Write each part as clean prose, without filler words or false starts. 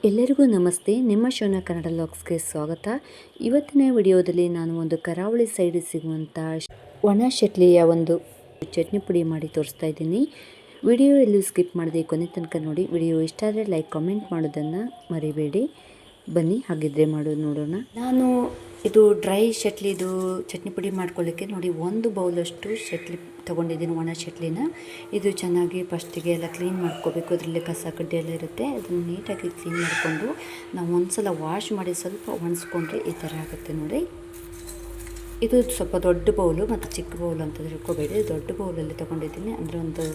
ಎಲ್ಲರಿಗೂ ನಮಸ್ತೆ. ನಿಮ್ಮ ಶೋನ ಕನ್ನಡ ಲಾಗ್ಸ್ಗೆ ಸ್ವಾಗತ. ಇವತ್ತಿನ ವಿಡಿಯೋದಲ್ಲಿ ನಾನು ಒಂದು ಕರಾವಳಿ ಸೈಡ್ ಸಿಗುವಂಥ ಒಣ ಶೆಟ್ಲಿಯ ಒಂದು ಚಟ್ನಿ ಪುಡಿ ಮಾಡಿ ತೋರಿಸ್ತಾ ಇದ್ದೀನಿ. ವಿಡಿಯೋ ಎಲ್ಲೂ ಸ್ಕಿಪ್ ಮಾಡದೆ ಕೊನೆ ತನಕ ನೋಡಿ. ವಿಡಿಯೋ ಇಷ್ಟ ಆದರೆ ಲೈಕ್ ಕಾಮೆಂಟ್ ಮಾಡೋದನ್ನು ಮರಿಬೇಡಿ. ಬನ್ನಿ ಹಾಗಿದ್ರೆ ಮಾಡೋದು ನೋಡೋಣ. ನಾನು ಇದು ಡ್ರೈ ಶೆಟ್ಲಿದು ಚಟ್ನಿ ಪುಡಿ ಮಾಡ್ಕೊಳ್ಳಿಕ್ಕೆ ನೋಡಿ ಒಂದು ಬೌಲಷ್ಟು ಶೆಟ್ಲಿ ತೊಗೊಂಡಿದ್ದೀನಿ, ಒಣ ಶೆಟ್ಲಿನ. ಇದು ಚೆನ್ನಾಗಿ ಫಸ್ಟಿಗೆ ಎಲ್ಲ ಕ್ಲೀನ್ ಮಾಡ್ಕೋಬೇಕು. ಅದರಲ್ಲಿ ಕಸ ಕಡ್ಡಿ ಎಲ್ಲ ಇರುತ್ತೆ, ಅದನ್ನು ನೀಟಾಗಿ ಕ್ಲೀನ್ ಮಾಡಿಕೊಂಡು ನಾವು ಒಂದು ಸಲ ವಾಶ್ ಮಾಡಿ ಸ್ವಲ್ಪ ಒಣಸ್ಕೊಂಡ್ರೆ ಈ ಥರ ಆಗುತ್ತೆ ನೋಡಿ. ಇದು ಸ್ವಲ್ಪ ದೊಡ್ಡ ಬೌಲು ಮತ್ತು ಚಿಕ್ಕ ಬೌಲ್ ಅಂತ ತಿಳ್ಕೊಬೇಡಿ. ದೊಡ್ಡ ಬೌಲಲ್ಲಿ ತೊಗೊಂಡಿದ್ದೀನಿ, ಅಂದರೆ ಒಂದು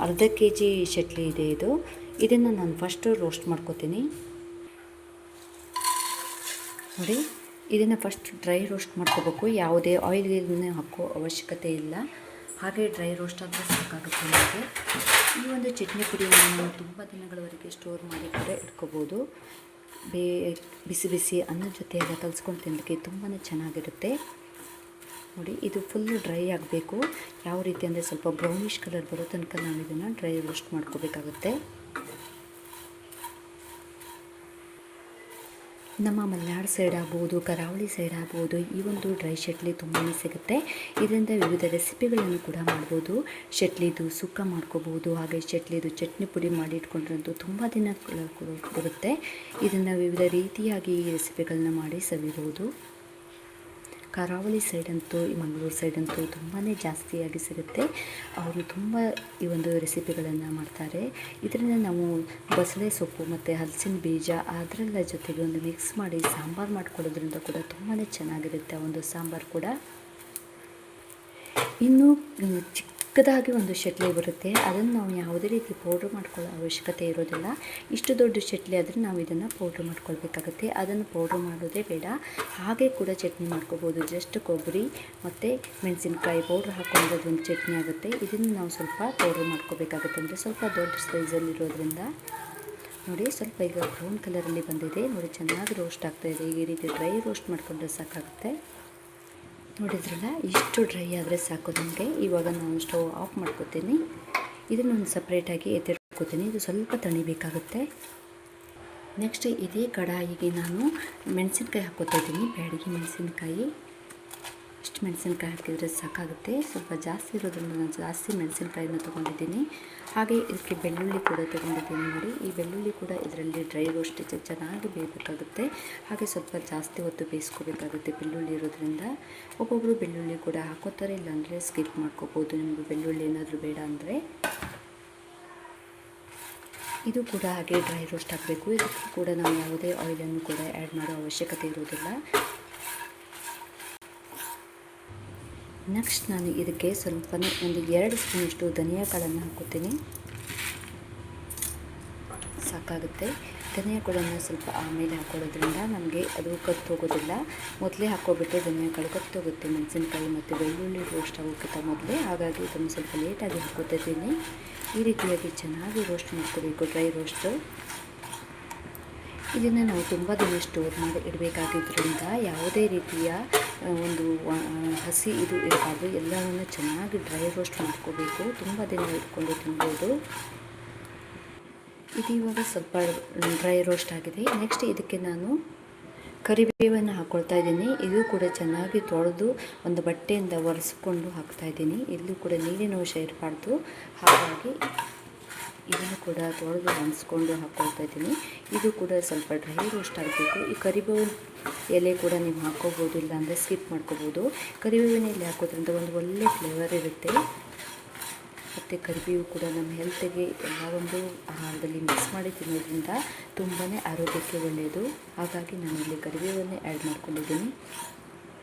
ಅರ್ಧ ಕೆಜಿ ಶೆಟ್ಲಿ ಇದೆ ಇದು. ಇದನ್ನು ನಾನು ಫಸ್ಟು ರೋಸ್ಟ್ ಮಾಡ್ಕೋತೀನಿ ನೋಡಿ. ಇದನ್ನು ಫಸ್ಟ್ ಡ್ರೈ ರೋಸ್ಟ್ ಮಾಡ್ಕೋಬೇಕು, ಯಾವುದೇ ಆಯಿಲ್ ಹಾಕೋ ಅವಶ್ಯಕತೆ ಇಲ್ಲ. ಹಾಗೆ ಡ್ರೈ ರೋಸ್ಟ್ ಆದರೆ ಸಾಕಾಗುತ್ತೆ ನಮಗೆ. ಈ ಒಂದು ಚಟ್ನಿ ಪುಡಿಯನ್ನು ನಾವು ತುಂಬ ದಿನಗಳವರೆಗೆ ಸ್ಟೋರ್ ಮಾಡಿ ಕೂಡ ಇಟ್ಕೋಬೋದು. ಬಿಸಿ ಬಿಸಿ ಅನ್ನದ ಜೊತೆ ಎಲ್ಲ ಕಲಿಸ್ಕೊಂಡು ತಿನ್ನಲಿಕ್ಕೆ ತುಂಬಾ ಚೆನ್ನಾಗಿರುತ್ತೆ ನೋಡಿ. ಇದು ಫುಲ್ಲು ಡ್ರೈ ಆಗಬೇಕು. ಯಾವ ರೀತಿ ಅಂದರೆ ಸ್ವಲ್ಪ ಬ್ರೌನಿಷ್ ಕಲರ್ ಬರೋ ತನಕ ನಾವು ಇದನ್ನು ಡ್ರೈ ರೋಸ್ಟ್ ಮಾಡ್ಕೋಬೇಕಾಗುತ್ತೆ. ನಮ್ಮ ಮಲೆನಾಡು ಸೈಡ್ ಆಗ್ಬೋದು, ಕರಾವಳಿ ಸೈಡ್ ಆಗ್ಬೋದು, ಈ ಒಂದು ಡ್ರೈ ಶೆಟ್ಲಿ ತುಂಬಾ ಸಿಗುತ್ತೆ. ಇದರಿಂದ ವಿವಿಧ ರೆಸಿಪಿಗಳನ್ನು ಕೂಡ ಮಾಡ್ಬೋದು. ಶೆಟ್ಲಿದು ಸುಕ್ಕ ಮಾಡ್ಕೋಬೋದು, ಹಾಗೆ ಶೆಟ್ಲಿದು ಚಟ್ನಿ ಪುಡಿ ಮಾಡಿ ಇಟ್ಕೊಂಡ್ರಂತೂ ತುಂಬ ದಿನ ಬರುತ್ತೆ. ಇದನ್ನು ವಿವಿಧ ರೀತಿಯಾಗಿ ಈ ರೆಸಿಪಿಗಳನ್ನ ಮಾಡಿ ಸವಿಬೋದು. ಕರಾವಳಿ ಸೈಡಂತೂ, ಈ ಮಂಗಳೂರು ಸೈಡಂತೂ ತುಂಬಾ ಜಾಸ್ತಿಯಾಗಿ ಸಿಗುತ್ತೆ. ಅವರು ತುಂಬ ಈ ಒಂದು ರೆಸಿಪಿಗಳನ್ನು ಮಾಡ್ತಾರೆ. ಇದರಿಂದ ನಾವು ಬಸಳೆ ಸೊಪ್ಪು ಮತ್ತು ಹಲಸಿನ ಬೀಜ ಅದರೆಲ್ಲ ಜೊತೆಗೆ ಒಂದು ಮಿಕ್ಸ್ ಮಾಡಿ ಸಾಂಬಾರು ಮಾಡ್ಕೊಳ್ಳೋದ್ರಿಂದ ಕೂಡ ತುಂಬಾ ಚೆನ್ನಾಗಿರುತ್ತೆ ಆ ಒಂದು ಸಾಂಬಾರು ಕೂಡ. ಇನ್ನು ಚಿಕ್ಕದಾಗಿ ಒಂದು ಶೆಟ್ಲಿ ಬರುತ್ತೆ, ಅದನ್ನು ನಾವು ಯಾವುದೇ ರೀತಿ ಪೌಡ್ರ್ ಮಾಡ್ಕೊಳ್ಳೋ ಅವಶ್ಯಕತೆ ಇರೋದಿಲ್ಲ. ಇಷ್ಟು ದೊಡ್ಡ ಶೆಟ್ಲಿ ಆದರೆ ನಾವು ಇದನ್ನು ಪೌಡ್ರ್ ಮಾಡ್ಕೊಳ್ಬೇಕಾಗುತ್ತೆ. ಅದನ್ನು ಪೌಡ್ರ್ ಮಾಡೋದೇ ಬೇಡ, ಹಾಗೆ ಕೂಡ ಚಟ್ನಿ ಮಾಡ್ಕೋಬೋದು. ಜಸ್ಟ್ ಕೊಬ್ಬರಿ ಮತ್ತು ಮೆಣಸಿನ್ಕಾಯಿ ಪೌಡ್ರ್ ಹಾಕ್ಕೊಂಡು ಒಂದು ಚಟ್ನಿ ಆಗುತ್ತೆ. ಇದನ್ನು ನಾವು ಸ್ವಲ್ಪ ಪೌಡ್ರ್ ಮಾಡ್ಕೋಬೇಕಾಗುತ್ತೆ, ಅಂದರೆ ಸ್ವಲ್ಪ ದೊಡ್ಡ ಸೈಜಲ್ಲಿರೋದ್ರಿಂದ ನೋಡಿ. ಸ್ವಲ್ಪ ಈಗ ಬ್ರೌನ್ ಕಲರಲ್ಲಿ ಬಂದಿದೆ ನೋಡಿ, ಚೆನ್ನಾಗಿ ರೋಸ್ಟ್ ಆಗ್ತಾಯಿದೆ. ಈ ರೀತಿ ಡ್ರೈ ರೋಸ್ಟ್ ಮಾಡಿಕೊಂಡ್ರೆ ಸಾಕಾಗುತ್ತೆ. ನೋಡಿದ್ರಲ್ಲ, ಇಷ್ಟು ಡ್ರೈ ಆದರೆ ಸಾಕು ನಮಗೆ. ಇವಾಗ ನಾನು ಸ್ಟವ್ ಆಫ್ ಮಾಡ್ಕೋತೀನಿ. ಇದನ್ನು ಒಂದು ಸಪ್ರೇಟಾಗಿ ಎತ್ತಿಟ್ಕೋತೀನಿ. ಇದು ಸ್ವಲ್ಪ ತಣಿಬೇಕಾಗುತ್ತೆ. ನೆಕ್ಸ್ಟ್ ಇದೇ ಕಡಾಯಿಗೆ ನಾನು ಮೆಣಸಿನ್ಕಾಯಿ ಹಾಕ್ಕೋತಾ ಇದ್ದೀನಿ, ಬ್ಯಾಡಗಿ ಮೆಣಸಿನ್ಕಾಯಿ. ಇಷ್ಟು ಮೆಣಸಿನ್ಕಾಯಿ ಹಾಕಿದರೆ ಸಾಕಾಗುತ್ತೆ. ಸ್ವಲ್ಪ ಜಾಸ್ತಿ ಇರೋದ್ರಿಂದ ನಾನು ಜಾಸ್ತಿ ಮೆಣಸಿನ್ಕಾಯಿನ ತೊಗೊಂಡಿದ್ದೀನಿ. ಹಾಗೆ ಇದಕ್ಕೆ ಬೆಳ್ಳುಳ್ಳಿ ಕೂಡ ತೊಗೊಂಡಿದ್ದೀನಿ ನೋಡಿ. ಈ ಬೆಳ್ಳುಳ್ಳಿ ಕೂಡ ಇದರಲ್ಲಿ ಡ್ರೈ ರೋಸ್ಟ್ ಚೆನ್ನಾಗಿ ಬೇಯಬೇಕಾಗುತ್ತೆ. ಹಾಗೆ ಸ್ವಲ್ಪ ಜಾಸ್ತಿ ಹೊತ್ತು ಬೇಯಿಸ್ಕೋಬೇಕಾಗುತ್ತೆ ಬೆಳ್ಳುಳ್ಳಿ ಇರೋದ್ರಿಂದ. ಒಬ್ಬೊಬ್ಬರು ಬೆಳ್ಳುಳ್ಳಿ ಕೂಡ ಹಾಕೋತಾರೆ, ಇಲ್ಲಾಂದರೆ ಸ್ಕಿಪ್ ಮಾಡ್ಕೋಬೋದು ನಿಮಗೆ ಬೆಳ್ಳುಳ್ಳಿ ಏನಾದರೂ ಬೇಡ ಅಂದರೆ. ಇದು ಕೂಡ ಹಾಗೆ ಡ್ರೈ ರೋಸ್ಟ್ ಆಗಬೇಕು. ಇದಕ್ಕೆ ಕೂಡ ನಾವು ಯಾವುದೇ ಆಯಿಲನ್ನು ಕೂಡ ಆ್ಯಡ್ ಮಾಡೋ ಅವಶ್ಯಕತೆ ಇರೋದಿಲ್ಲ. ನೆಕ್ಸ್ಟ್ ನಾನು ಇದಕ್ಕೆ ಸ್ವಲ್ಪನೇ ಒಂದು 2 ಸ್ಪೂನಷ್ಟು ಧನಿಯಾ ಕಾಳನ್ನು ಹಾಕೋತೀನಿ, ಸಾಕಾಗುತ್ತೆ. ಧನಿಯಾ ಕಾಳನ್ನು ಸ್ವಲ್ಪ ಆಮೇಲೆ ಹಾಕೊಳ್ಳೋದ್ರಿಂದ ನಮಗೆ ಅದು ಕತ್ತೋಗೋದಿಲ್ಲ. ಮೊದಲೇ ಹಾಕ್ಕೊಬಿಟ್ಟು ಧನಿಯಾ ಕಾಳು ಕತ್ತೋಗುತ್ತೆ ಮೆಣಸಿನ್ಕಾಯಿ ಮತ್ತು ಬೆಳ್ಳುಳ್ಳಿ ರೋಸ್ಟ್ ಆಗೋಕ್ಕಿಂತ ಮೊದಲೇ. ಹಾಗಾಗಿ ಇದನ್ನು ಸ್ವಲ್ಪ ಲೇಟಾಗಿ ಹಾಕ್ಕೊತಿದ್ದೀನಿ. ಈ ರೀತಿಯಾಗಿ ಚೆನ್ನಾಗಿ ರೋಸ್ಟ್ ಮಾಡ್ಕೋಬೇಕು, ಡ್ರೈ ರೋಸ್ಟು. ಇದನ್ನು ನಾವು ತುಂಬ ದಿನ ಸ್ಟೋರ್ ಮಾಡಿ ಇಡಬೇಕಾಗಿದ್ದರಿಂದ ಯಾವುದೇ ರೀತಿಯ ಒಂದು ಹಸಿ ಇದು ಇರಬಾರ್ದು. ಎಲ್ಲವನ್ನು ಚೆನ್ನಾಗಿ ಡ್ರೈ ರೋಸ್ಟ್ ಮಾಡ್ಕೋಬೇಕು, ತುಂಬ ದಿನ ಇಟ್ಕೊಂಡು ತಿನ್ಬೋದು. ಇದು ಇವಾಗ ಸ್ವಲ್ಪ ಡ್ರೈ ರೋಸ್ಟ್ ಆಗಿದೆ. ನೆಕ್ಸ್ಟ್ ಇದಕ್ಕೆ ನಾನು ಕರಿಬೇವನ್ನು ಹಾಕ್ಕೊಳ್ತಾ ಇದ್ದೀನಿ. ಇದು ಕೂಡ ಚೆನ್ನಾಗಿ ತೊಳೆದು ಒಂದು ಬಟ್ಟೆಯಿಂದ ಒರೆಸ್ಕೊಂಡು ಹಾಕ್ತಾಯಿದ್ದೀನಿ. ಇಲ್ಲೂ ಕೂಡ ನೀರಿನ ಅಂಶ ಇರಬಾರ್ದು, ಹಾಗಾಗಿ ಇದನ್ನು ಕೂಡ ತೊಳೆದು ಒಣಸ್ಕೊಂಡು ಹಾಕ್ಕೊಳ್ತಾ ಇದ್ದೀನಿ. ಇದು ಕೂಡ ಸ್ವಲ್ಪ ಡ್ರೈ ರೋಸ್ಟ್ ಆಗಬೇಕು. ಈ ಕರಿಬೇವು ಎಲೆ ಕೂಡ ನೀವು ಹಾಕ್ಕೋಬೋದು, ಇಲ್ಲಾಂದರೆ ಸ್ಕಿಪ್ ಮಾಡ್ಕೋಬೋದು. ಕರಿಬೇವಿನ ಎಲೆ ಹಾಕೋದ್ರಿಂದ ಒಂದು ಒಳ್ಳೆ ಫ್ಲೇವರ್ ಇರುತ್ತೆ. ಮತ್ತು ಕರಿಬೇವು ಕೂಡ ನಮ್ಮ ಹೆಲ್ತಿಗೆ ಎಲ್ಲ ಒಂದು ಆಹಾರದಲ್ಲಿ ಮಿಕ್ಸ್ ಮಾಡಿ ತಿನ್ನೋದ್ರಿಂದ ತುಂಬಾ ಆರೋಗ್ಯಕ್ಕೆ ಒಳ್ಳೆಯದು. ಹಾಗಾಗಿ ನಾನಿಲ್ಲಿ ಕರಿಬೇವನ್ನೇ ಆ್ಯಡ್ ಮಾಡ್ಕೊಂಡಿದ್ದೀನಿ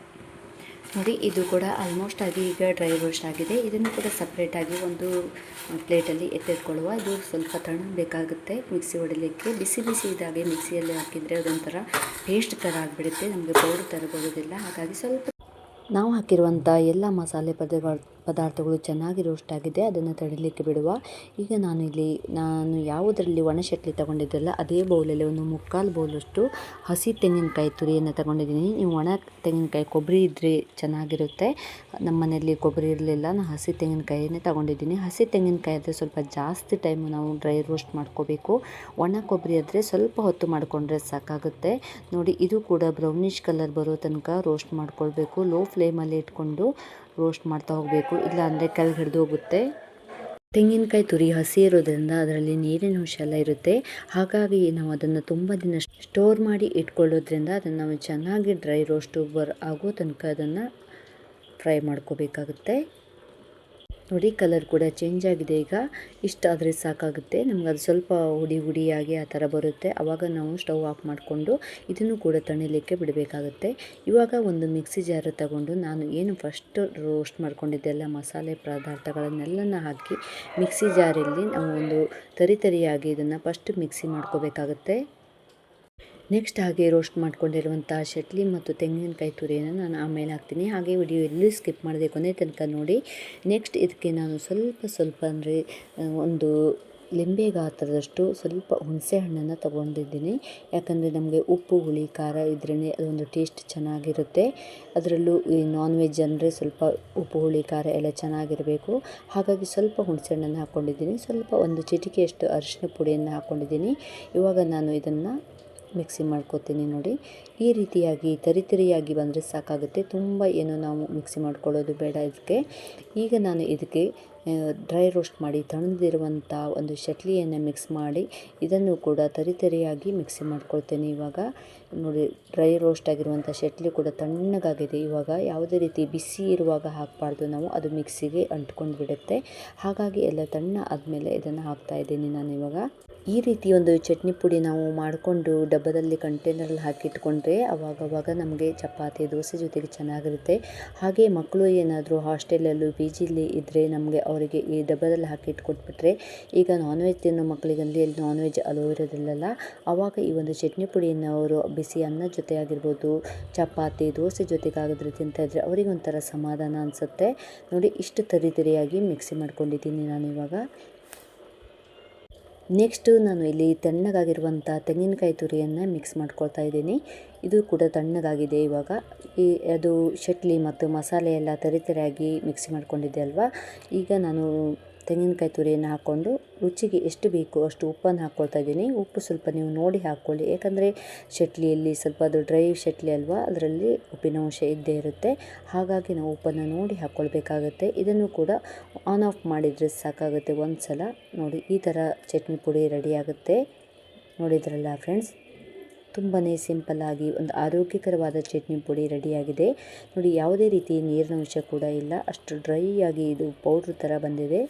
ನೋಡಿ. ಇದು ಕೂಡ ಆಲ್ಮೋಸ್ಟ್ ಆಗಿ ಈಗ ಡ್ರೈ ರೋಸ್ಟ್ ಆಗಿದೆ. ಇದನ್ನು ಕೂಡ ಸಪ್ರೇಟಾಗಿ ಒಂದು ಪ್ಲೇಟಲ್ಲಿ ಎತ್ತಿಟ್ಕೊಳ್ಳುವ. ಇದು ಸ್ವಲ್ಪ ತಣ್ಣಬೇಕಾಗುತ್ತೆ ಮಿಕ್ಸಿ ಹೊಡಿಲಿಕ್ಕೆ. ಬಿಸಿ ಬಿಸಿ ಇದಾಗೆ ಮಿಕ್ಸಿಯಲ್ಲಿ ಹಾಕಿದರೆ ಅದೊಂಥರ ಪೇಸ್ಟ್ ಥರ ಆಗಿಬಿಡುತ್ತೆ, ನಮಗೆ ಪೌಡರ್ ಥರ ಬರೋದಿಲ್ಲ. ಹಾಗಾಗಿ ಸ್ವಲ್ಪ ನಾವು ಹಾಕಿರುವಂಥ ಎಲ್ಲ ಮಸಾಲೆ ಪದಾರ್ಥಗಳು ಚೆನ್ನಾಗಿ ರೋಸ್ಟ್ ಆಗಿದೆ, ಅದನ್ನು ತಡಿಲಿಕ್ಕೆ ಬಿಡುವ. ಈಗ ನಾನು ಯಾವುದರಲ್ಲಿ ಒಣ ಚಟ್ಲಿ ತಗೊಂಡಿದ್ದಲ್ಲ ಅದೇ ಬೌಲಲ್ಲಿ ಒಂದು 3/4 ಬೌಲಷ್ಟು ಹಸಿ ತೆಂಗಿನಕಾಯಿ ತುರಿಯನ್ನು ತಗೊಂಡಿದ್ದೀನಿ. ನೀವು ಒಣ ತೆಂಗಿನಕಾಯಿ ಕೊಬ್ಬರಿ ಇದ್ದರೆ ಚೆನ್ನಾಗಿರುತ್ತೆ. ನಮ್ಮ ಮನೆಯಲ್ಲಿ ಕೊಬ್ಬರಿ ಇರಲಿಲ್ಲ, ನಾನು ಹಸಿ ತೆಂಗಿನಕಾಯಿನೇ ತಗೊಂಡಿದ್ದೀನಿ. ಹಸಿ ತೆಂಗಿನಕಾಯಿ ಆದರೆ ಸ್ವಲ್ಪ ಜಾಸ್ತಿ ಟೈಮ್ ನಾವು ಡ್ರೈ ರೋಸ್ಟ್ ಮಾಡ್ಕೋಬೇಕು. ಒಣ ಕೊಬ್ಬರಿ ಆದರೆ ಸ್ವಲ್ಪ ಹೊತ್ತು ಮಾಡಿಕೊಂಡ್ರೆ ಸಾಕಾಗುತ್ತೆ. ನೋಡಿ, ಇದು ಕೂಡ ಬ್ರೌನಿಷ್ ಕಲರ್ ಬರೋ ತನಕ ರೋಸ್ಟ್ ಮಾಡ್ಕೊಳ್ಬೇಕು. ಲೋ ಫ್ಲೇಮಲ್ಲಿ ಇಟ್ಕೊಂಡು ರೋಸ್ಟ್ ಮಾಡ್ತಾ ಹೋಗಬೇಕು, ಇಲ್ಲ ಅಂದರೆ ಕೆಳಗೆ ಹಿಡಿದು ಹೋಗುತ್ತೆ. ತೆಂಗಿನಕಾಯಿ ತುರಿ ಹಸಿ ಇರೋದ್ರಿಂದ ಅದರಲ್ಲಿ ನೀರಿನ ಅಂಶ ಎಲ್ಲ ಇರುತ್ತೆ. ಹಾಗಾಗಿ ನಾವು ಅದನ್ನು ತುಂಬ ದಿನ ಸ್ಟೋರ್ ಮಾಡಿ ಇಟ್ಕೊಳ್ಳೋದ್ರಿಂದ ಅದನ್ನು ನಾವು ಚೆನ್ನಾಗಿ ಡ್ರೈ ರೋಸ್ಟ್ ಆಗೋ ತನಕ ಅದನ್ನು ಫ್ರೈ ಮಾಡ್ಕೋಬೇಕಾಗುತ್ತೆ. ನೋಡಿ, ಕಲರ್ ಕೂಡ ಚೇಂಜ್ ಆಗಿದೆ. ಈಗ ಇಷ್ಟಾದರೆ ಸಾಕಾಗುತ್ತೆ. ನಮ್ಗೆ ಅದು ಸ್ವಲ್ಪ ಹುಡಿಯಾಗಿ ಆ ಥರ ಬರುತ್ತೆ. ಆವಾಗ ನಾವು ಸ್ಟವ್ ಆಫ್ ಮಾಡಿಕೊಂಡು ಇದನ್ನು ಕೂಡ ತಣಿಲಿಕ್ಕೆ ಬಿಡಬೇಕಾಗುತ್ತೆ. ಇವಾಗ ಒಂದು ಮಿಕ್ಸಿ ಜಾರ್ ತಗೊಂಡು ನಾನು ಏನು ಫಸ್ಟ್ ರೋಸ್ಟ್ ಮಾಡ್ಕೊಂಡಿದ್ದೆಲ್ಲ ಮಸಾಲೆ ಪದಾರ್ಥಗಳನ್ನೆಲ್ಲ ಹಾಕಿ ಮಿಕ್ಸಿ ಜಾರಲ್ಲಿ ನಾವು ಒಂದು ತರಿಯಾಗಿ ಇದನ್ನು ಫಸ್ಟ್ ಮಿಕ್ಸಿ ಮಾಡ್ಕೋಬೇಕಾಗುತ್ತೆ. ನೆಕ್ಸ್ಟ್ ಹಾಗೆ ರೋಸ್ಟ್ ಮಾಡ್ಕೊಂಡಿರುವಂಥ ಚಟ್ಲಿ ಮತ್ತು ತೆಂಗಿನಕಾಯಿ ತುರಿಯನ್ನು ನಾನು ಆಮೇಲೆ ಹಾಕ್ತೀನಿ. ಹಾಗೆ ವಿಡಿಯೋ ಎಲ್ಲೂ ಸ್ಕಿಪ್ ಮಾಡದೆ ಕೊನೆ ತನಕ ನೋಡಿ. ನೆಕ್ಸ್ಟ್ ಇದಕ್ಕೆ ನಾನು ಸ್ವಲ್ಪ ಅಂದರೆ ಒಂದು ಲಿಂಬೆ ಗಾತ್ರದಷ್ಟು ಸ್ವಲ್ಪ ಹುಣಸೆ ಹಣ್ಣನ್ನು ತೊಗೊಂಡಿದ್ದೀನಿ. ಯಾಕಂದರೆ ನಮಗೆ ಉಪ್ಪು ಹುಳಿ ಖಾರ ಇದ್ರೇ ಅದೊಂದು ಟೇಸ್ಟ್ ಚೆನ್ನಾಗಿರುತ್ತೆ. ಅದರಲ್ಲೂ ಈ ನಾನ್ ವೆಜ್ ಅಂದರೆ ಸ್ವಲ್ಪ ಉಪ್ಪು ಹುಳಿ ಖಾರ ಎಲ್ಲ ಚೆನ್ನಾಗಿರಬೇಕು. ಹಾಗಾಗಿ ಸ್ವಲ್ಪ ಹುಣಸೆ ಹಣ್ಣನ್ನು ಹಾಕ್ಕೊಂಡಿದ್ದೀನಿ. ಸ್ವಲ್ಪ ಒಂದು ಚಿಟಿಕೆಯಷ್ಟು ಅರಿಶಿನ ಪುಡಿಯನ್ನು ಹಾಕ್ಕೊಂಡಿದ್ದೀನಿ. ಇವಾಗ ನಾನು ಇದನ್ನು ಮಿಕ್ಸಿ ಮಾಡ್ಕೋತೀನಿ. ನೋಡಿ, ಈ ರೀತಿಯಾಗಿ ತರಿಯಾಗಿ ಬಂದರೆ ಸಾಕಾಗುತ್ತೆ. ತುಂಬ ಏನು ನಾವು ಮಿಕ್ಸಿ ಮಾಡ್ಕೊಳ್ಳೋದು ಬೇಡ ಇದಕ್ಕೆ. ಈಗ ನಾನು ಇದಕ್ಕೆ ಡ್ರೈ ರೋಸ್ಟ್ ಮಾಡಿ ತಣ್ಣದಿರುವಂಥ ಒಂದು ಚಟ್ಲಿಯನ್ನು ಮಿಕ್ಸ್ ಮಾಡಿ ಇದನ್ನು ಕೂಡ ತರಿಯಾಗಿ ಮಿಕ್ಸಿ ಮಾಡ್ಕೊಳ್ತೇನೆ. ಇವಾಗ ನೋಡಿ, ಡ್ರೈ ರೋಸ್ಟ್ ಆಗಿರುವಂಥ ಚಟ್ಲಿ ಕೂಡ ತಣ್ಣಗಾಗಿದೆ. ಇವಾಗ ಯಾವುದೇ ರೀತಿ ಬಿಸಿ ಇರುವಾಗ ಹಾಕಬಾರ್ದು ನಾವು, ಅದು ಮಿಕ್ಸಿಗೆ ಅಂಟ್ಕೊಂಡು ಬಿಡುತ್ತೆ. ಹಾಗಾಗಿ ಎಲ್ಲ ತಣ್ಣ ಆದಮೇಲೆ ಇದನ್ನು ಹಾಕ್ತಾಯಿದ್ದೀನಿ ನಾನು ಇವಾಗ. ಈ ರೀತಿ ಒಂದು ಚಟ್ನಿ ಪುಡಿ ನಾವು ಮಾಡಿಕೊಂಡು ಡಬ್ಬದಲ್ಲಿ ಕಂಟೈನರಲ್ಲಿ ಹಾಕಿಟ್ಕೊಂಡ್ರೆ ಅವಾಗವಾಗ ನಮಗೆ ಚಪಾತಿ ದೋಸೆ ಜೊತೆಗೆ ಚೆನ್ನಾಗಿರುತ್ತೆ. ಹಾಗೆ ಮಕ್ಕಳು ಏನಾದರೂ ಹಾಸ್ಟೆಲಲ್ಲೂ ಪಿ ಜಿಲಿ ಇದ್ದರೆ ನಮಗೆ ಅವರಿಗೆ ಈ ಡಬ್ಬದಲ್ಲಿ ಹಾಕಿಟ್ಕೊಟ್ಬಿಟ್ರೆ, ಈಗ ನಾನ್ ವೆಜ್ ತಿನ್ನೋ ಮಕ್ಕಳಿಗಂದರೆ ಇಲ್ಲಿ ನಾನ್ ವೆಜ್ ಅಲೋ ಇರೋದಿಲ್ಲಲ್ಲ, ಆವಾಗ ಈ ಒಂದು ಚಟ್ನಿ ಪುಡಿಯನ್ನು ಅವರು ಬಿಸಿ ಅನ್ನ ಜೊತೆ ಆಗಿರ್ಬೋದು, ಚಪಾತಿ ದೋಸೆ ಜೊತೆಗಾಗಿದ್ರೆ ತಿಂತಾಯಿದ್ರೆ ಅವರಿಗೆ ಒಂಥರ ಸಮಾಧಾನ ಅನಿಸುತ್ತೆ. ನೋಡಿ, ಇಷ್ಟು ತರಿಯಾಗಿ ಮಿಕ್ಸಿ ಮಾಡ್ಕೊಂಡಿದ್ದೀನಿ ನಾನು ಇವಾಗ. ನೆಕ್ಸ್ಟು ನಾನು ಇಲ್ಲಿ ತಣ್ಣಗಾಗಿರುವಂಥ ತೆಂಗಿನಕಾಯಿ ತುರಿಯನ್ನು ಮಿಕ್ಸ್ ಮಾಡ್ಕೊಳ್ತಾ ಇದ್ದೀನಿ. ಇದು ಕೂಡ ತಣ್ಣಗಾಗಿದೆ. ಇವಾಗ ಅದು ಚಟ್ಲಿ ಮತ್ತು ಮಸಾಲೆ ಎಲ್ಲ ತರಿಯಾಗಿ ಮಿಕ್ಸಿ ಮಾಡ್ಕೊಂಡಿದ್ದೆ ಅಲ್ವಾ. ಈಗ ನಾನು ತೆಂಗಿನಕಾಯಿ ತುರಿಯನ್ನು ಹಾಕ್ಕೊಂಡು ರುಚಿಗೆ ಎಷ್ಟು ಬೇಕು ಅಷ್ಟು ಉಪ್ಪನ್ನು ಹಾಕ್ಕೊಳ್ತಾ ಇದ್ದೀನಿ. ಉಪ್ಪು ಸ್ವಲ್ಪ ನೀವು ನೋಡಿ ಹಾಕ್ಕೊಳ್ಳಿ, ಯಾಕಂದರೆ ಚಟ್ಲಿಯಲ್ಲಿ ಸ್ವಲ್ಪ ಅದು ಡ್ರೈ ಚಟ್ಲಿ ಅಲ್ವಾ, ಅದರಲ್ಲಿ ಉಪ್ಪಿನಾಂಶ ಇದ್ದೇ ಇರುತ್ತೆ. ಹಾಗಾಗಿ ನಾವು ಉಪ್ಪನ್ನು ನೋಡಿ ಹಾಕ್ಕೊಳ್ಬೇಕಾಗತ್ತೆ. ಇದನ್ನು ಕೂಡ ಆನ್ ಆಫ್ ಮಾಡಿದರೆ ಸಾಕಾಗುತ್ತೆ ಒಂದು ಸಲ. ನೋಡಿ, ಈ ಥರ ಚಟ್ನಿ ಪುಡಿ ರೆಡಿ ಆಗುತ್ತೆ. ನೋಡಿದ್ರಲ್ಲ ಫ್ರೆಂಡ್ಸ್, ತುಂಬಾ ಸಿಂಪಲ್ಲಾಗಿ ಒಂದು ಆರೋಗ್ಯಕರವಾದ ಚಟ್ನಿ ಪುಡಿ ರೆಡಿಯಾಗಿದೆ. ನೋಡಿ, ಯಾವುದೇ ರೀತಿ ನೀರಿನ ಅಂಶ ಕೂಡ ಇಲ್ಲ, ಅಷ್ಟು ಡ್ರೈ ಆಗಿ ಇದು ಪೌಡ್ರ್ ಥರ ಬಂದಿದೆ.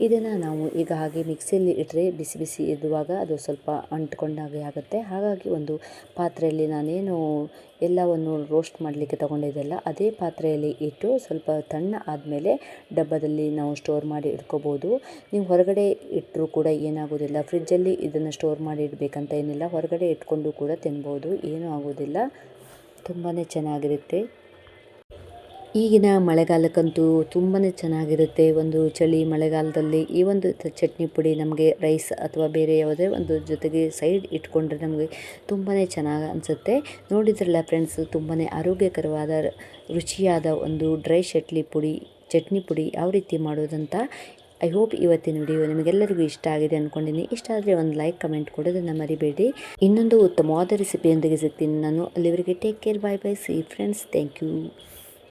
ಇದನ್ನು ನಾವು ಈಗ ಹಾಗೆ ಮಿಕ್ಸಿಯಲ್ಲಿ ಇಟ್ಟರೆ ಬಿಸಿ ಬಿಸಿ ಇರುವಾಗ ಅದು ಸ್ವಲ್ಪ ಅಂಟ್ಕೊಂಡಾಗೆ ಆಗುತ್ತೆ. ಹಾಗಾಗಿ ಒಂದು ಪಾತ್ರೆಯಲ್ಲಿ ನಾನೇನು ಎಲ್ಲವನ್ನು ರೋಸ್ಟ್ ಮಾಡಲಿಕ್ಕೆ ತೊಗೊಂಡಿದ್ದೆಲ್ಲ ಅದೇ ಪಾತ್ರೆಯಲ್ಲಿ ಇಟ್ಟು ಸ್ವಲ್ಪ ತಣ್ಣ ಆದಮೇಲೆ ಡಬ್ಬದಲ್ಲಿ ನಾವು ಸ್ಟೋರ್ ಮಾಡಿ ಇಟ್ಕೋಬೋದು. ನೀವು ಹೊರಗಡೆ ಇಟ್ಟರೂ ಕೂಡ ಏನಾಗೋದಿಲ್ಲ. ಫ್ರಿಜ್ಜಲ್ಲಿ ಇದನ್ನು ಸ್ಟೋರ್ ಮಾಡಿ ಇಡಬೇಕಂತ ಏನಿಲ್ಲ, ಹೊರಗಡೆ ಇಟ್ಕೊಂಡು ಕೂಡ ತಿನ್ಬೋದು, ಏನೂ ಆಗೋದಿಲ್ಲ. ತುಂಬಾ ಚೆನ್ನಾಗಿರುತ್ತೆ. ಈಗಿನ ಮಳೆಗಾಲಕ್ಕಂತೂ ತುಂಬಾ ಚೆನ್ನಾಗಿರುತ್ತೆ. ಒಂದು ಚಳಿ ಮಳೆಗಾಲದಲ್ಲಿ ಈ ಒಂದು ಚಟ್ನಿ ಪುಡಿ ನಮಗೆ ರೈಸ್ ಅಥವಾ ಬೇರೆ ಯಾವುದೇ ಒಂದು ಜೊತೆಗೆ ಸೈಡ್ ಇಟ್ಕೊಂಡ್ರೆ ನಮಗೆ ತುಂಬಾ ಚೆನ್ನಾಗಿ ಅನಿಸುತ್ತೆ. ನೋಡಿದ್ರಲ್ಲ ಫ್ರೆಂಡ್ಸ್, ತುಂಬಾ ಆರೋಗ್ಯಕರವಾದ ರುಚಿಯಾದ ಒಂದು ಡ್ರೈ ಚಟ್ನಿ ಪುಡಿ ಯಾವ ರೀತಿ ಮಾಡೋದಂತ. ಐ ಹೋಪ್ ಇವತ್ತಿನ ವಿಡಿಯೋ ನಿಮಗೆಲ್ಲರಿಗೂ ಇಷ್ಟ ಆಗಿದೆ ಅಂದ್ಕೊಂಡಿನಿ. ಇಷ್ಟ ಆದರೆ ಒಂದು ಲೈಕ್ ಕಮೆಂಟ್ ಕೊಡೋದನ್ನು ಮರಿಬೇಡಿ. ಇನ್ನೊಂದು ಉತ್ತಮವಾದ ರೆಸಿಪಿಯೊಂದಿಗೆ ಸಿಗ್ತೀನಿ ನಾನು. ಅಲ್ಲಿವರೆಗೆ take care, bye bye, see friends, thank you.